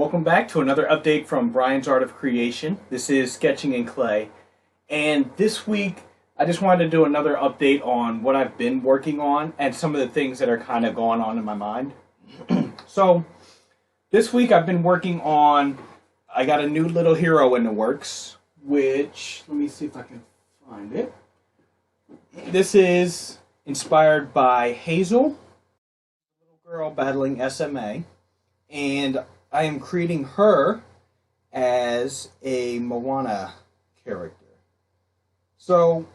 Welcome back to another update from Brian's Art of Creation. This is Sketching in Clay. And this week, I just wanted to do another update on what I've been working on and some of the things that are kind of going on in my mind. So, this week I've been working on, I got a new little hero in the works, which, let me see if I can find it. This is inspired by Hazel, a little girl battling SMA, and I am creating her as a Moana character. So,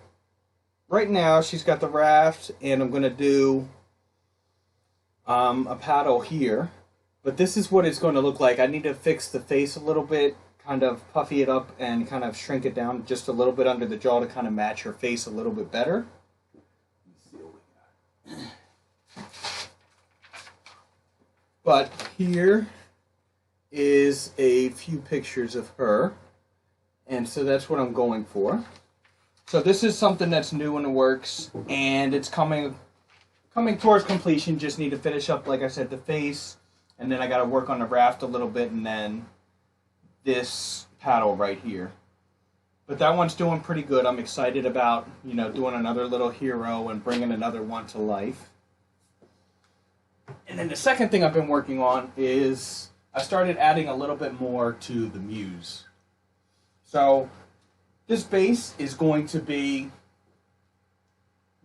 right now she's got the raft, and I'm going to do a paddle here. But this is what it's going to look like. I need to fix the face a little bit, kind of puffy it up, and kind of shrink it down just a little bit under the jaw to kind of match her face a little bit better. Let's see what we got. But here is a few pictures of her, and so that's what I'm going for. So this is something that's new in the works, and it's coming towards completion. Just need to finish up, like I said, the face, and then I got to work on the raft a little bit, and then this paddle right here. But that one's doing pretty good. I'm excited about, doing another little hero and bringing another one to life. And then the second thing I've been working on is I started adding a little bit more to the muse. So this base is going to be,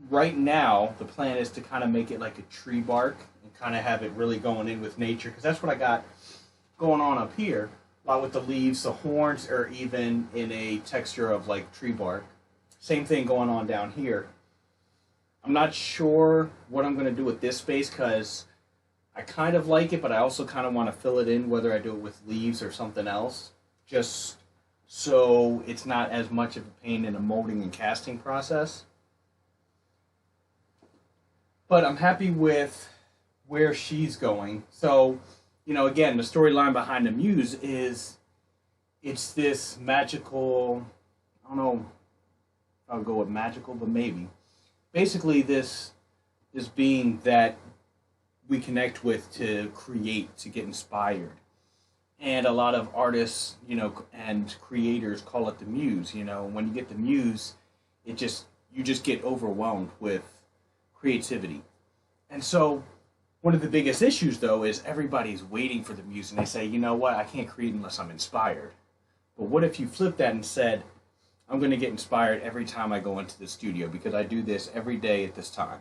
right now, the plan is to kind of make it like a tree bark and kind of have it really going in with nature, because that's what I got going on up here. A lot with the leaves, the horns are even in a texture of like tree bark. Same thing going on down here. I'm not sure what I'm going to do with this space because I kind of like it, but I also kind of want to fill it in, whether I do it with leaves or something else, just so it's not as much of a pain in the molding and casting process. But I'm happy with where she's going. So, again, the storyline behind the muse is it's this magical, I don't know if I'll go with magical, but maybe. Basically, this being that we connect with to create, to get inspired. And a lot of artists, and creators call it the muse. When you get the muse, you just get overwhelmed with creativity. And so one of the biggest issues, though, is everybody's waiting for the muse, and they say, you know what, I can't create unless I'm inspired. But what if you flip that and said, I'm going to get inspired every time I go into the studio, because I do this every day at this time.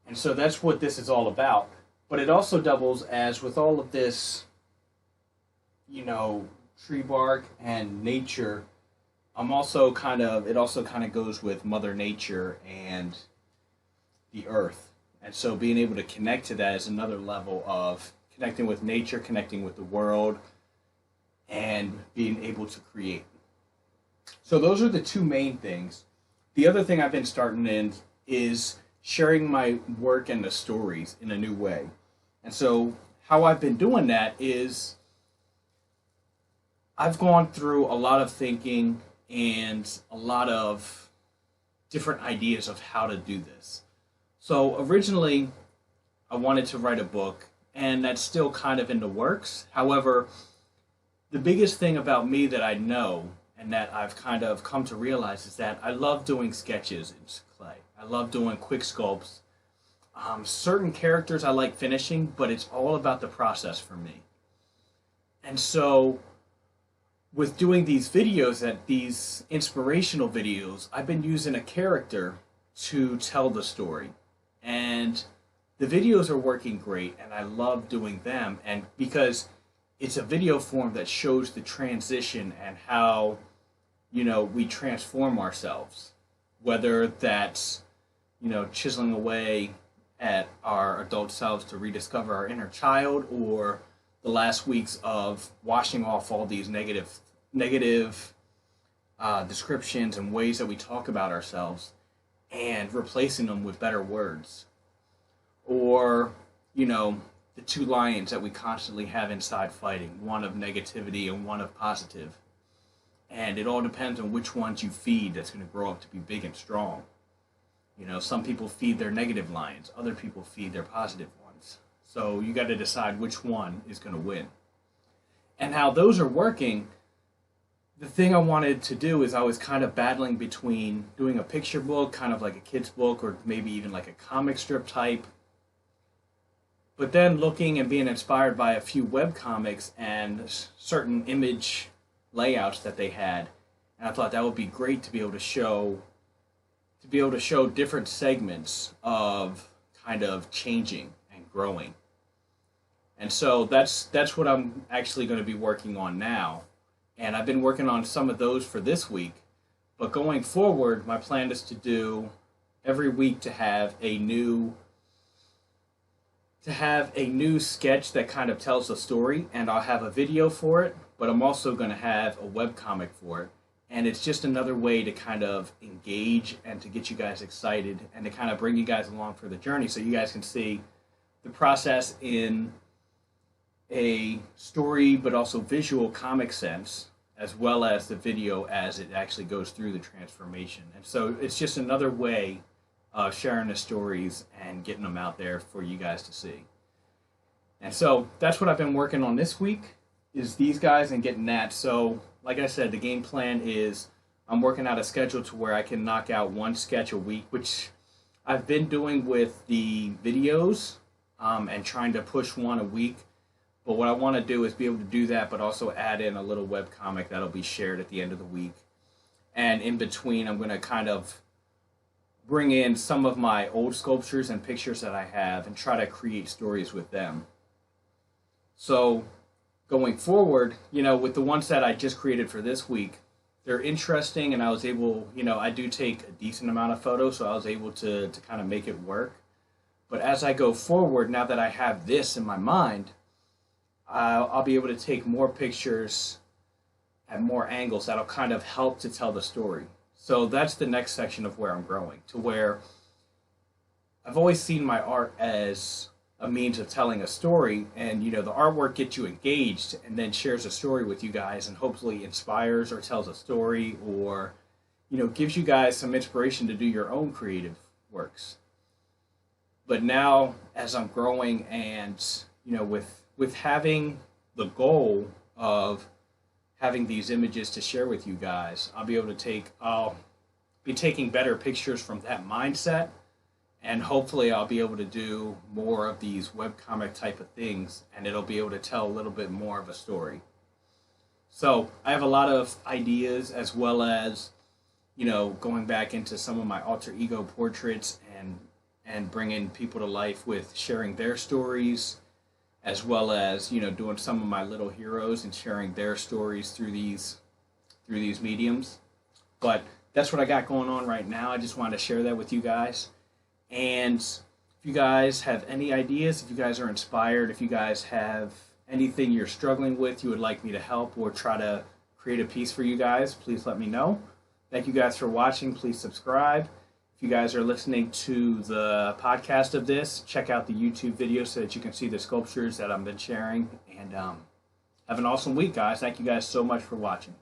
And so that's what this is all about. But it also doubles as with all of this, tree bark and nature. It also kind of goes with Mother Nature and the earth. And so being able to connect to that is another level of connecting with nature, connecting with the world, and being able to create. So those are the two main things. The other thing I've been starting in is sharing my work and the stories in a new way. And so how I've been doing that is I've gone through a lot of thinking and a lot of different ideas of how to do this. So originally I wanted to write a book, and that's still kind of in the works. However, the biggest thing about me that I know and that I've kind of come to realize is that I love doing sketches in clay. I love doing quick sculpts. Certain characters I like finishing, but it's all about the process for me. And so with doing these videos, these inspirational videos, I've been using a character to tell the story. And the videos are working great, and I love doing them. And because it's a video form that shows the transition and how, we transform ourselves. Whether that's, chiseling away at our adult selves to rediscover our inner child, or the last weeks of washing off all these negative descriptions and ways that we talk about ourselves and replacing them with better words. Or, the two lions that we constantly have inside fighting, one of negativity and one of positive. And it all depends on which ones you feed that's going to grow up to be big and strong. Some people feed their negative lions, other people feed their positive ones. So you got to decide which one is going to win. And how those are working, the thing I wanted to do is I was kind of battling between doing a picture book, kind of like a kid's book, or maybe even like a comic strip type. But then looking and being inspired by a few web comics and certain image layouts that they had, and I thought that would be great to be able to show different segments of kind of changing and growing. And so that's what I'm actually going to be working on now. And I've been working on some of those for this week. But going forward, my plan is to do every week to have a new sketch that kind of tells a story, and I'll have a video for it, but I'm also going to have a webcomic for it. And it's just another way to kind of engage and to get you guys excited and to kind of bring you guys along for the journey so you guys can see the process in a story but also visual comic sense, as well as the video as it actually goes through the transformation. And so it's just another way of sharing the stories and getting them out there for you guys to see. And so that's what I've been working on this week, is these guys and getting that. So like I said, the game plan is I'm working out a schedule to where I can knock out one sketch a week, which I've been doing with the videos and trying to push one a week. But what I want to do is be able to do that, but also add in a little webcomic that'll be shared at the end of the week. And in between, I'm going to kind of bring in some of my old sculptures and pictures that I have and try to create stories with them. So going forward, with the ones that I just created for this week, they're interesting, and I was able, I do take a decent amount of photos, so I was able to kind of make it work. But as I go forward, now that I have this in my mind, I'll be able to take more pictures at more angles that'll kind of help to tell the story. So that's the next section of where I'm growing, to where I've always seen my art as a means of telling a story, and the artwork gets you engaged and then shares a story with you guys and hopefully inspires or tells a story or gives you guys some inspiration to do your own creative works. But now as I'm growing and with having the goal of having these images to share with you guys, I'll be taking better pictures from that mindset. And hopefully I'll be able to do more of these webcomic type of things, and it'll be able to tell a little bit more of a story. So I have a lot of ideas, as well as, going back into some of my alter ego portraits and bringing people to life with sharing their stories, as well as, doing some of my little heroes and sharing their stories through these mediums. But that's what I got going on right now. I just wanted to share that with you guys. And if you guys have any ideas, if you guys are inspired, if you guys have anything you're struggling with, you would like me to help or try to create a piece for you guys, please let me know. Thank you guys for watching. Please subscribe. If you guys are listening to the podcast of this, check out the YouTube video so that you can see the sculptures that I've been sharing. And have an awesome week, guys. Thank you guys so much for watching.